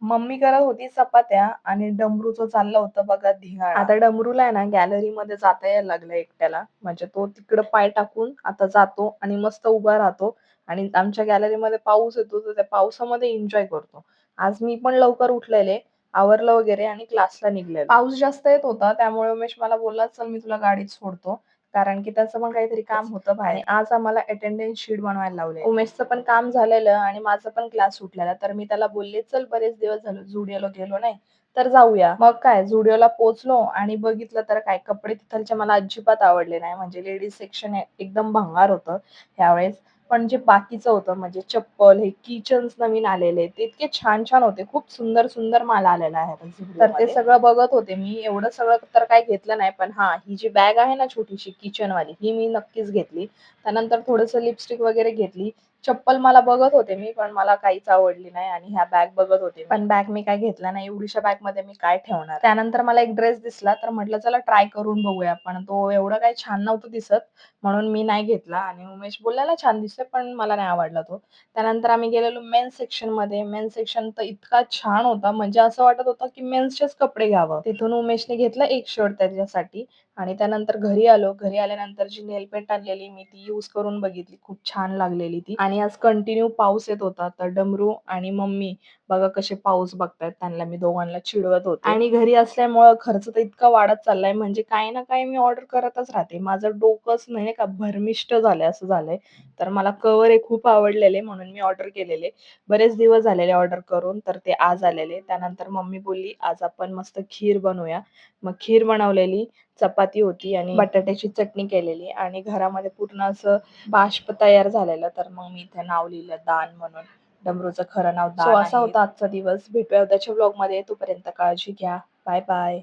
Mummy करत होती चपात्या आणि डमरूचं चाललं होतं बघा धिंगाणा. आता डमरूला आहे ना गॅलरीमध्ये जाता यायला लागलं एकट्याला. म्हणजे तो तिकडं पाय टाकून आता जातो आणि मस्त उभा राहतो आणि आमच्या गॅलरीमध्ये पाऊस येतो तर त्या पावसामध्ये एन्जॉय करतो. आज मी पण लवकर उठलेले, आवरलं वगैरे आणि क्लासला निघालेले. पाऊस जास्त येत होता त्यामुळे उमेश मला बोलला, "चल मी तुला गाडीत सोडतो." कारण की त्याचं पण काहीतरी काम होतं बाहेर. आणि आज आम्हाला अटेंडन्स शीट बनवायला लावले. उमेशचं पण काम झालेलं आणि माझं पण क्लास सुटलेला. तर मी त्याला बोलले, "चल बरेच दिवस झाले झुडिओला गेलो नाही, तर जाऊया." मग काय झुडिओला पोहोचलो आणि बघितलं तर काय कपडे तिथलचे मला अजिबात आवडले नाही. म्हणजे लेडीज सेक्शन एकदम भंगार होतं ह्यावेळेस. पण जे बाकीचं होतं म्हणजे चप्पल, हे किचन्स नवीन आलेले ते इतके छान छान होते. खूप सुंदर सुंदर माल आलेला आहे आता तर ते सगळं बघत होते मी. एवढं सगळं तर काही घेतलं नाही. पण हां, ही जी बॅग आहे ना छोटीशी किचनवाली ही मी नक्कीच घेतली. त्यानंतर थोडंसं लिपस्टिक वगैरे घेतली. चप्पल मला बघत होते मी, पण मला काहीच आवडली नाही आणि ह्या बॅग बघत होते. पण बॅग मी काय घेतला नाही. एवढीशा बॅगमध्ये मी काय ठेवणार? त्यानंतर मला एक ड्रेस दिसला, तर म्हटलं चला ट्राय करून बघूया. पण तो एवढा काही छान नव्हता दिसत, म्हणून मी नाही घेतला आणि उमेश बोललेला छान दिसतोय, पण मला नाही आवडला तो. त्यानंतर आम्ही गेलेलो मेन्स सेक्शनमध्ये. मेन्स सेक्शन तर इतका छान होता, म्हणजे असं वाटत होतं की मेन्सचेच कपडे घ्यावं. तिथून उमेशने घेतलं एक शर्ट त्याच्यासाठी आणि त्यानंतर घरी आलो. घरी आल्यानंतर जी नेल पेंट आणलेली मी ती यूज करून बघितली. खूप छान लागलेली ती आणि आज कंटिन्यू पाऊस येत होता. तर डमरू आणि मम्मी बघा कसे पाऊस बघतायत. त्यांना मी दोघांना चिडवत होते आणि घरी असल्यामुळं खर्च तर इतका वाढत चाललाय म्हणजे काही ना काही मी ऑर्डर करतच राहते. माझं डोकंच नाही का भरमिष्ट झालंय असं झालंय. तर मला कव्हर हे खूप आवडलेले म्हणून मी ऑर्डर केलेले. बरेच दिवस झालेले ऑर्डर करून तर ते आज आलेले. त्यानंतर मम्मी बोलली, "आज आपण मस्त खीर बनवूया." मग खीर बनवलेली, चपाती होती आणि बटाट्याची चटणी केलेली आणि घरामध्ये पूर्ण असं बाष्प तयार झालेलं. तर मग मी इथे नाव लिहिलं दान म्हणून. डमरूचं खरं नाव दान आहे. असा होता आजचा दिवस. भेटूया उद्याच्या व्लॉगमध्ये. तोपर्यंत काळजी घ्या. Bye bye.